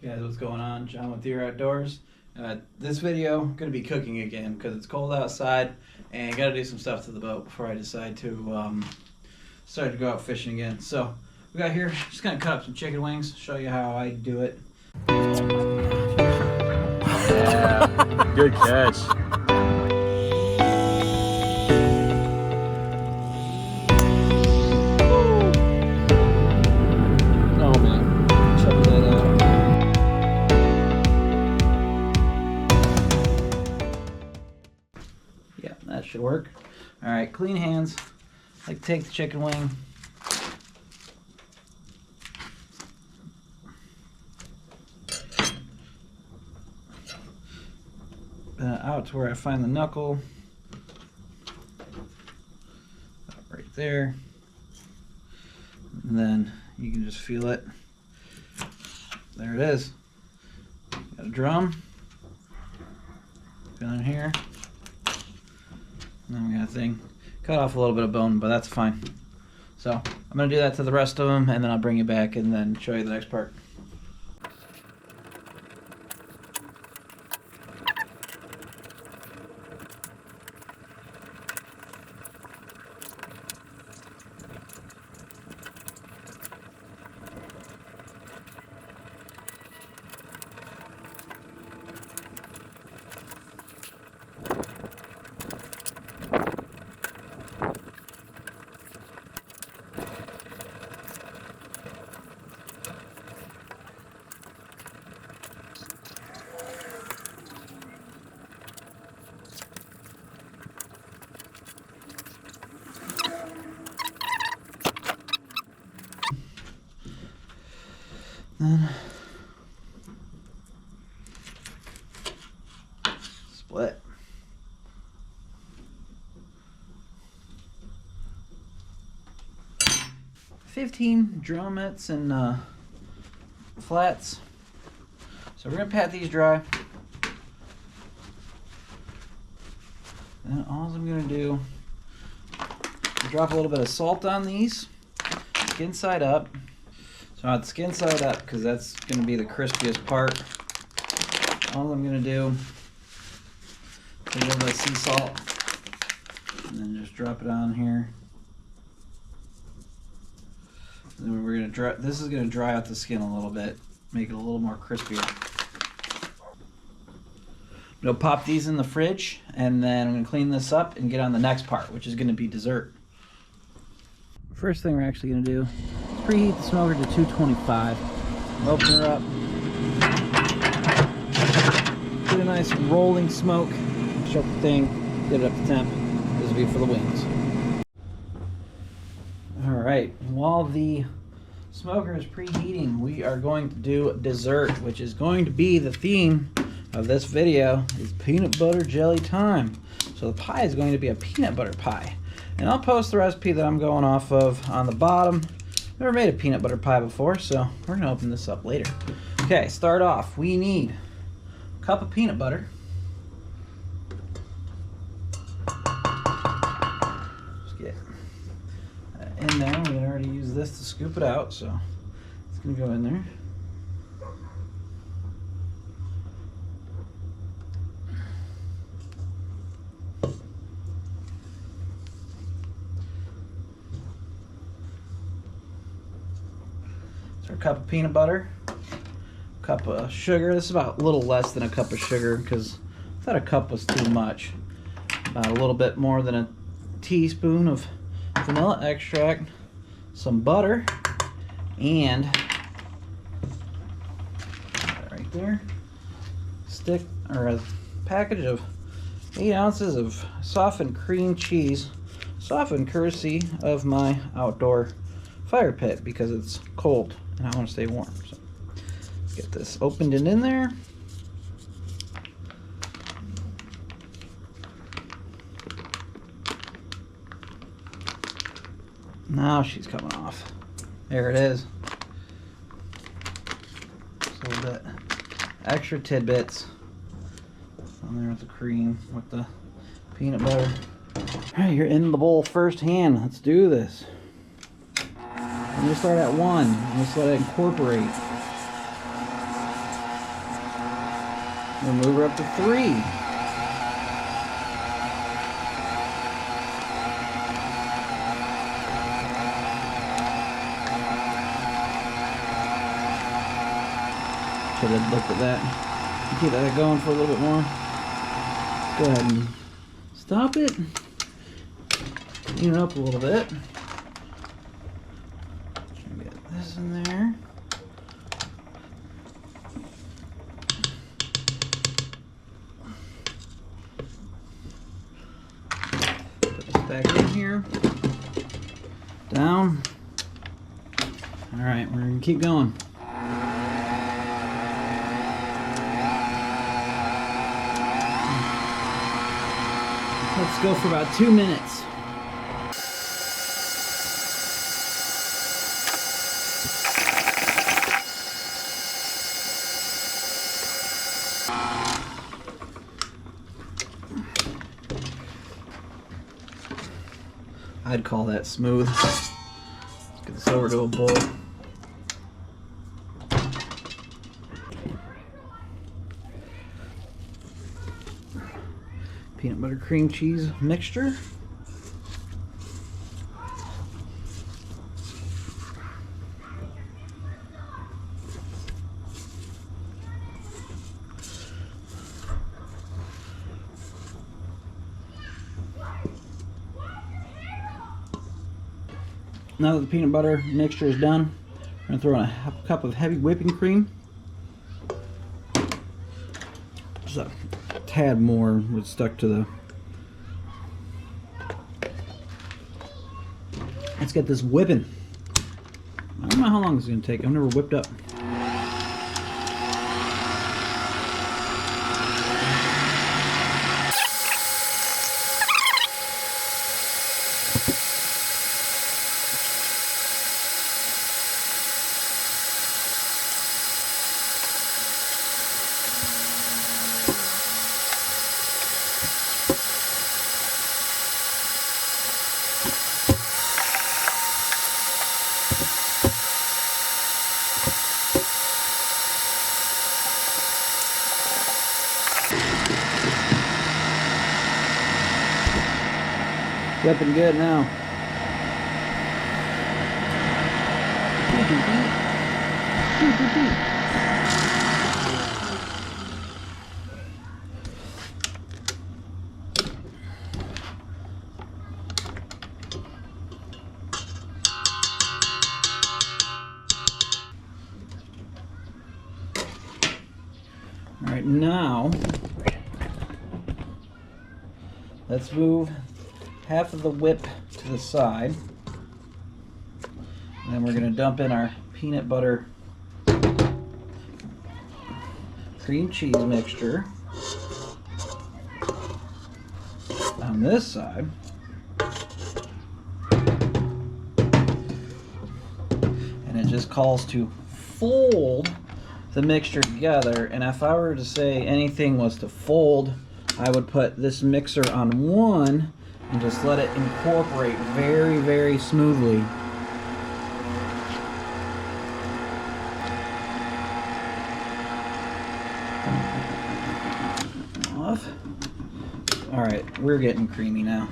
Guys, what's going on? John with Deer Outdoors. This video I'm gonna be cooking again because it's cold outside and gotta do some stuff to the boat before I decide to start to go out fishing again. So we got here, just gonna cut up some chicken wings, show you how I do it. Yeah, good catch. Oh man, check that out. Yeah, that should work. All right, clean hands. Like take the chicken wing. Out to where I find the knuckle. Right there. And then you can just feel it. There it is. Got a drum. Feeling here. And then we got a thing. Cut off a little bit of bone, but that's fine. So I'm gonna do that to the rest of them, and then I'll bring you back and then show you the next part. Then split. $15 drumettes and flats. So we're gonna pat these dry. Then all I'm gonna do is drop a little bit of salt on these, skin side up. So I want the skin side up because that's going to be the crispiest part. All I'm going to do is a little bit of sea salt and then just drop it on here. And then we're going to dry. This is going to dry out the skin a little bit, make it a little more crispier. I'm going to pop these in the fridge, and then I'm going to clean this up and get on the next part, which is going to be dessert. First thing we're actually going to do is preheat the smoker to 225. Open her up. Get a nice rolling smoke. Shut the thing. Get it up to temp. This will be for the wings. Alright, while the smoker is preheating, we are going to do dessert, which is going to be the theme of this video. Is peanut butter jelly time. So the pie is going to be a peanut butter pie. And I'll post the recipe that I'm going off of on the bottom. Never made a peanut butter pie before, so we're gonna open this up later. Okay, start off. We need a cup of peanut butter. Just get in there. We can already use this to scoop it out, so it's gonna go in there. A cup of peanut butter, a cup of sugar. This is about a little less than a cup of sugar because I thought a cup was too much. About a little bit more than a teaspoon of vanilla extract, some butter, and right there, a package of 8 ounces of softened cream cheese, softened courtesy of my outdoor fire pit because it's cold and I want to stay warm. So let's get this opened and in there. Now she's coming off. There it is. Just a little bit extra tidbits on there with the cream, with the peanut butter. All right, you're in the bowl firsthand. Let's do this. I'm gonna start at 1. Just let it incorporate. We'll move her up to 3. Should have looked at that. Keep that going for a little bit more. Go ahead and stop it. Clean it up a little bit. Get this in there. Put this back in here. Down. Alright, we're going to keep going. Let's go for about 2 minutes. I'd call that smooth. Let's get this over to a bowl. Peanut butter cream cheese mixture. Now that the peanut butter mixture is done, we're going to throw in a cup of heavy whipping cream. Just a tad more was stuck to the... Let's get this whipping. I don't know how long this is going to take. I've never whipped up. Whipping good now. All right, now let's move half of the whip to the side, and then we're going to dump in our peanut butter cream cheese mixture on this side, and it just calls to fold the mixture together. And if I were to say anything was to fold, I would put this mixer on one and just let it incorporate very, very smoothly. Off. All right, we're getting creamy now.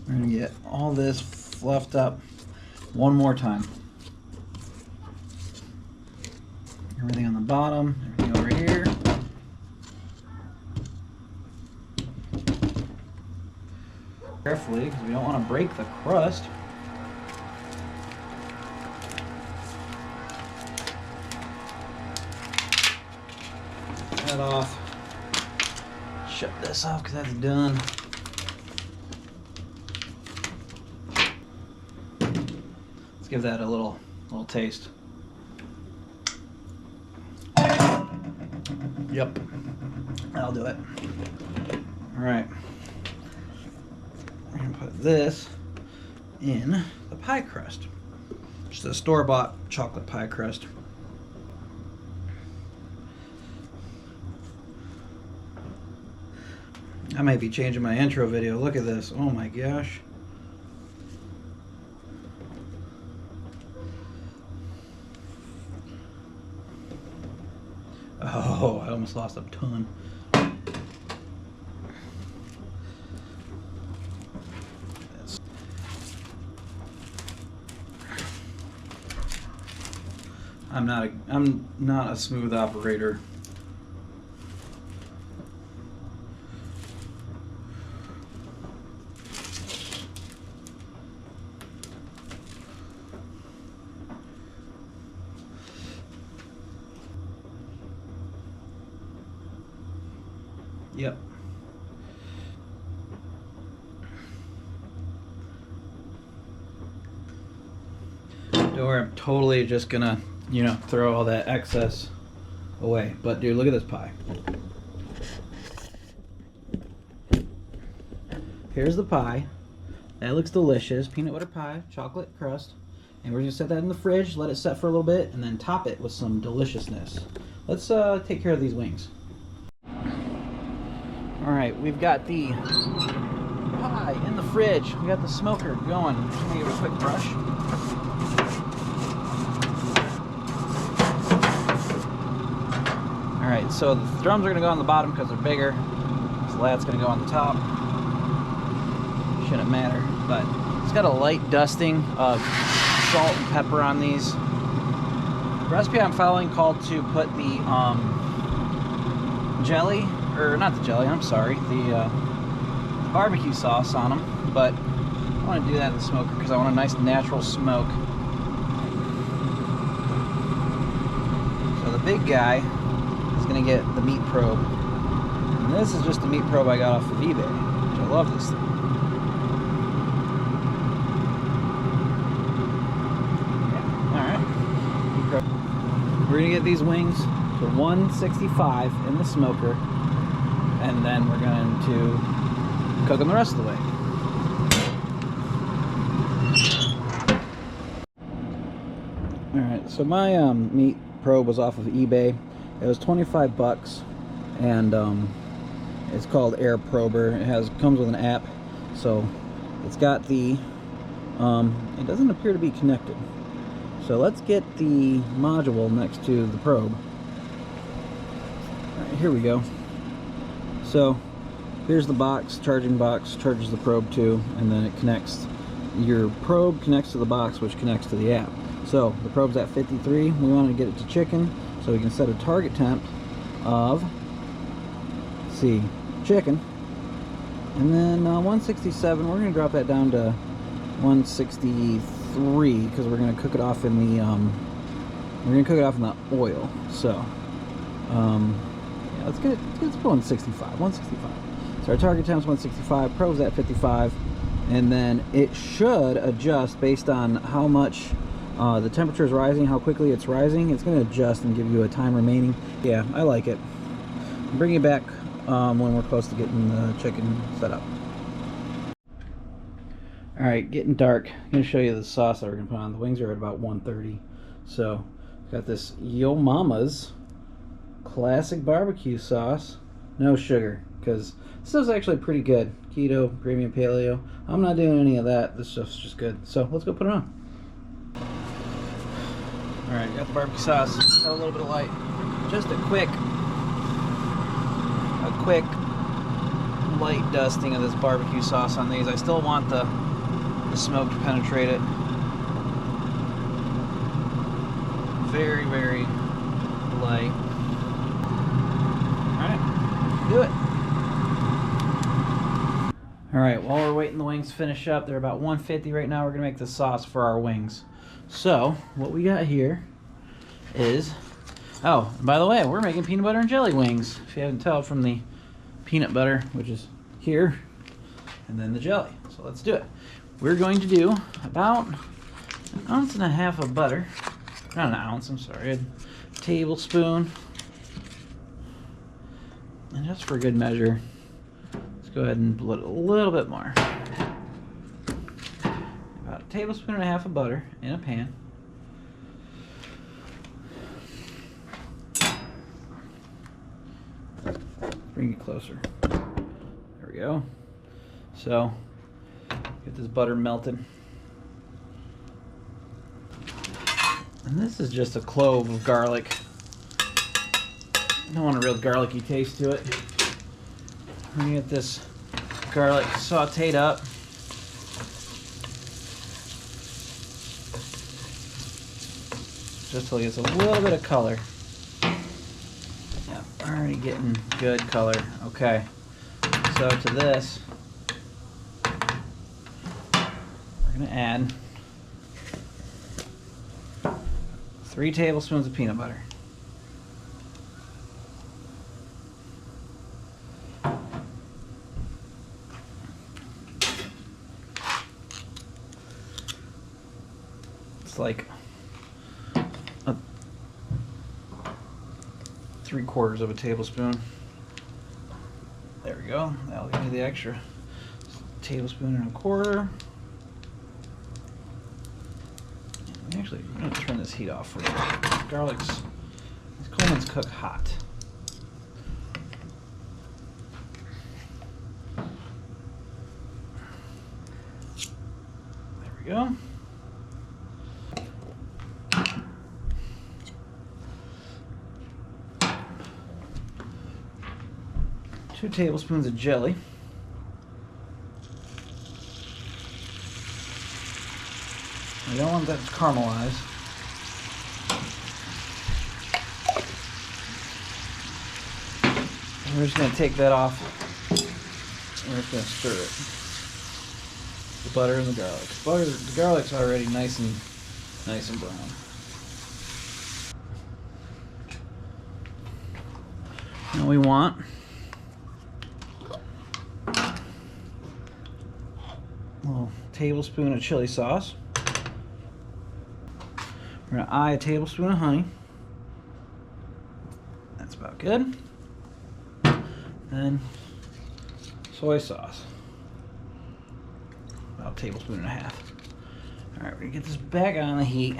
We're gonna get all this fluffed up one more time. Everything on the bottom, everything over here. Carefully, because we don't want to break the crust. That off. Shut this off because that's done. Let's give that a little taste. Yep, that'll do it. All right. We're gonna put this in the pie crust. Just a store-bought chocolate pie crust. I might be changing my intro video. Look at this. Oh my gosh. Oh, I almost lost a ton. I'm not a smooth operator. Yep. Don't worry, I'm totally just gonna, throw all that excess away. But dude, look at this pie. Here's the pie. That looks delicious. Peanut butter pie, chocolate crust. And we're gonna set that in the fridge, let it set for a little bit, and then top it with some deliciousness. Let's take care of these wings. All right, we've got the pie in the fridge. We got the smoker going. I'm gonna give it a quick brush. All right, so the drums are gonna go on the bottom because they're bigger. So that's gonna go on the top. Shouldn't matter, but it's got a light dusting of salt and pepper on these. The recipe I'm following called to put the jelly, or not the jelly, I'm sorry, the barbecue sauce on them, but I want to do that in the smoker because I want a nice natural smoke. So the big guy is going to get the meat probe, and this is just the meat probe I got off of eBay, which I love this thing. We're going to get these wings to 165 in the smoker, and then we're going to cook them the rest of the way. Alright, so my meat probe was off of eBay. It was 25 bucks, and it's called Air Prober. It comes with an app, so it's got the it doesn't appear to be connected. So let's get the module next to the probe. All right, here we go. So here's the box, charging box, charges the probe too, and then it connects. Your probe connects to the box, which connects to the app. So the probe's at 53. We want to get it to chicken, so we can set a target temp of, let's see, chicken. And then 167, we're going to drop that down to 163 because we're going to cook it off in the oil. So yeah, let's get 165. So our target temp's 165, probe's at 55, and then it should adjust based on how much the temperature is rising, how quickly it's rising. It's going to adjust and give you a time remaining. Yeah, I like it. Bring it back when we're close to getting the chicken set up. Alright, getting dark. I'm going to show you the sauce that we're going to put on. The wings are at about 130. So, got this Yo Mama's classic barbecue sauce. No sugar, because this stuff's actually pretty good. Keto, premium paleo. I'm not doing any of that. This stuff's just good. So, let's go put it on. Alright, got the barbecue sauce. Got a little bit of light. Just a quick light dusting of this barbecue sauce on these. I still want the smoke to penetrate it. Very, very light. Alright, do it. Alright, while we're waiting the wings to finish up, they're about 150 right now. We're going to make the sauce for our wings. So, what we got here is, oh, by the way, we're making peanut butter and jelly wings. If you haven't told from the peanut butter, which is here, and then the jelly. So let's do it. We're going to do about 1.5 ounces of butter. Not an ounce, I'm sorry. A tablespoon. And just for good measure, let's go ahead and put a little bit more. About 1.5 tablespoons of butter in a pan. Bring it closer. There we go. So, get this butter melted. And this is just a clove of garlic. don't want a real garlicky taste to it. We're gonna get this garlic sauteed up. Just till it gets a little bit of color. Yeah, already getting good color. Okay, so to this, we're gonna add 3 tablespoons of peanut butter. It's like 3/4 of a tablespoon. There we go. That'll give me the extra tablespoon and a quarter. Actually, I'm going to turn this heat off for you. These Coleman's cook hot. There we go. Two tablespoons of jelly. I don't want that to caramelize. We're just going to take that off. We're just going to stir it. The butter and the garlic. The garlic's already nice and brown. Now we want a little tablespoon of chili sauce. We're going to eye a tablespoon of honey. That's about good. Then soy sauce. About a tablespoon and a half. Alright, we're going to get this back on the heat.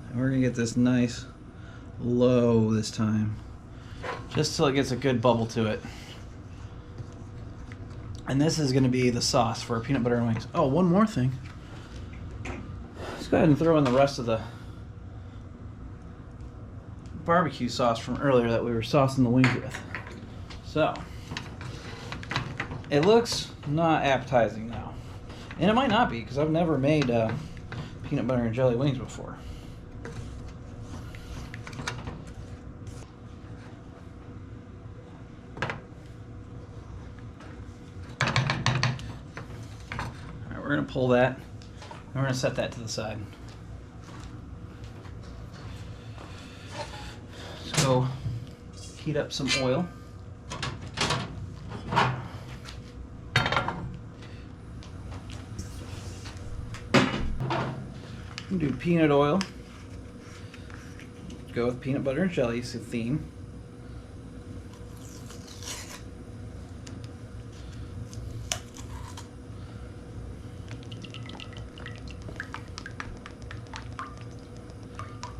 And we're going to get this nice low this time. Just till it gets a good bubble to it. And this is going to be the sauce for our peanut butter and wings. Oh, one more thing. Let's go ahead and throw in the rest of the barbecue sauce from earlier that we were saucing the wings with. So, it looks not appetizing now. And it might not be, because I've never made peanut butter and jelly wings before. Alright, we're going to pull that. And we're going to set that to the side. Let's go heat up some oil. Do peanut oil. Go with peanut butter and jelly, it's a theme.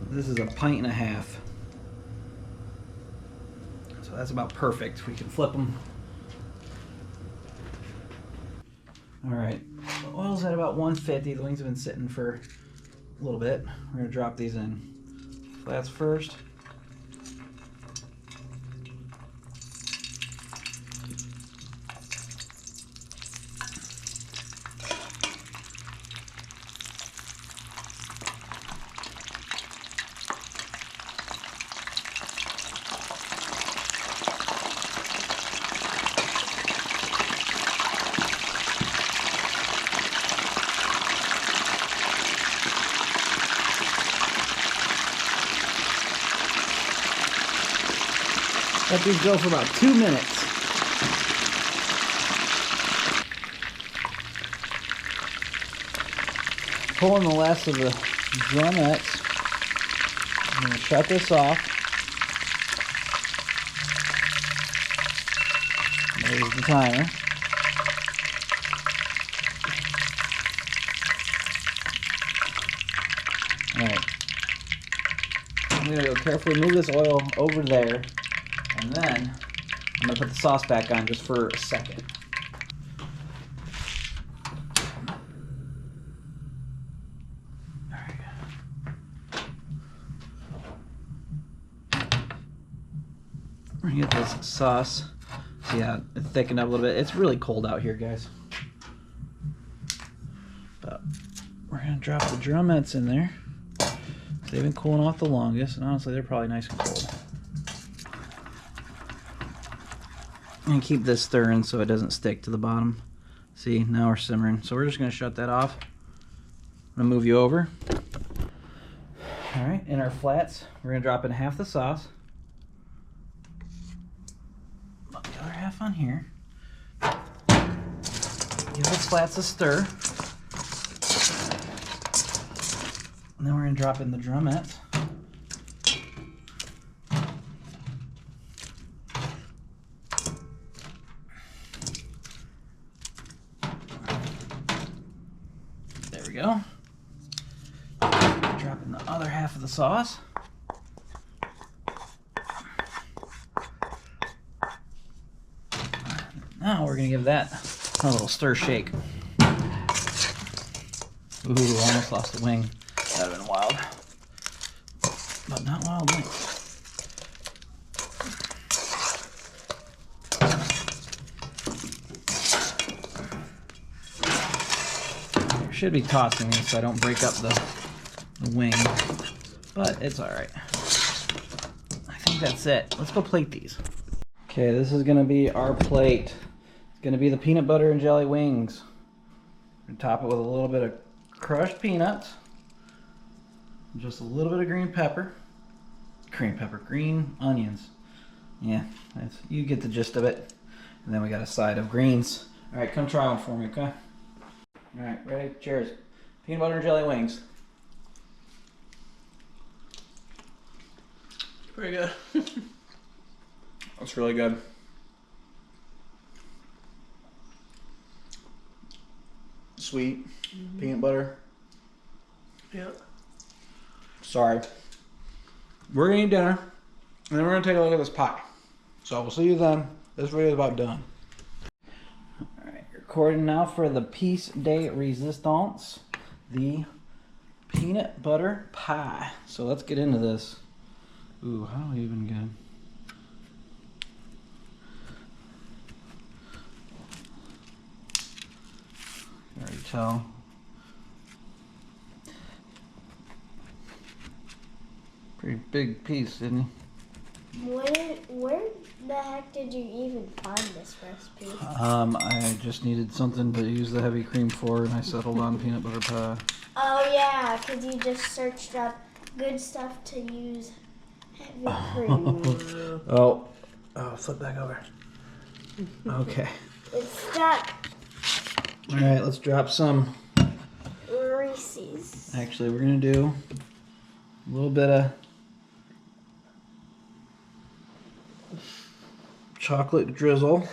This is a pint and a half. So that's about perfect. We can flip them. Alright, the oil's at about 150. The wings have been sitting for a little bit. We're going to drop these in. Flats first. Let these go for about 2 minutes. Pulling the last of the drumettes. I'm going to shut this off. There's the timer. Alright. I'm going to go carefully move this oil over there. And then I'm going to put the sauce back on just for a second. We're gonna get this sauce. See how it thickened up a little bit. It's really cold out here, guys. But we're gonna drop the drumettes in there. They've been cooling off the longest, and honestly, they're probably nice and cold. And keep this stirring so it doesn't stick to the bottom. See, now we're simmering. So we're just gonna shut that off. I'm gonna move you over. All right, in our flats, we're gonna drop in half the sauce. Put the other half on here. Give the flats a stir. And then we're gonna drop in the drumettes. There we go. Drop in the other half of the sauce. Now we're gonna give that a little stir shake. Ooh, almost lost the wing. That would have been wild. But not wild wing. I should be tossing these so I don't break up the wing. But it's alright. I think that's it. Let's go plate these. Okay, this is going to be our plate. It's going to be the peanut butter and jelly wings. We're going to top it with a little bit of crushed peanuts. Just a little bit of green pepper. Green onions. Yeah, you get the gist of it. And then we got a side of greens. Alright, come try one for me, okay? Alright, ready? Cheers. Peanut butter and jelly wings. Pretty good. That's really good. Sweet. Peanut butter. Yep. Sorry. We're gonna eat dinner, and then we're gonna take a look at this pie. So we'll see you then. This video is about done. Alright, recording now for the piece de resistance, the peanut butter pie. So let's get into this. Ooh, how do we even get? You can already tell. Pretty big piece, isn't he? Where the heck did you even find this recipe? I just needed something to use the heavy cream for, and I settled on peanut butter pie. Oh yeah, because you just searched up good stuff to use heavy cream. Oh, flip back over. Okay. It's stuck. All right, let's drop some. Reese's. Actually, we're gonna do a little bit of chocolate drizzle,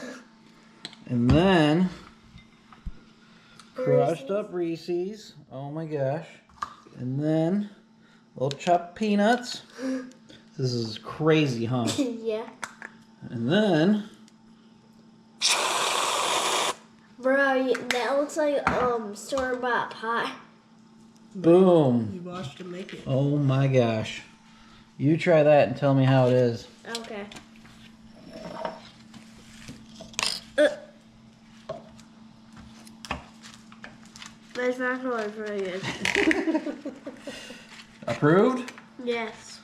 and then crushed up Reese's. Oh my gosh. And then little chopped peanuts. This is crazy, huh? Yeah. And then Bro, that looks like store-bought pie. boom. You watched him make it. Oh my gosh. You try that and tell me how it is. Okay. That's not really pretty good. Approved? Yes.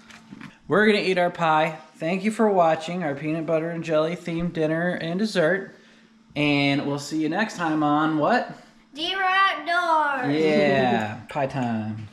We're gonna eat our pie. Thank you for watching our peanut butter and jelly themed dinner and dessert. And we'll see you next time on what? Deer Outdoors! Yeah, pie time.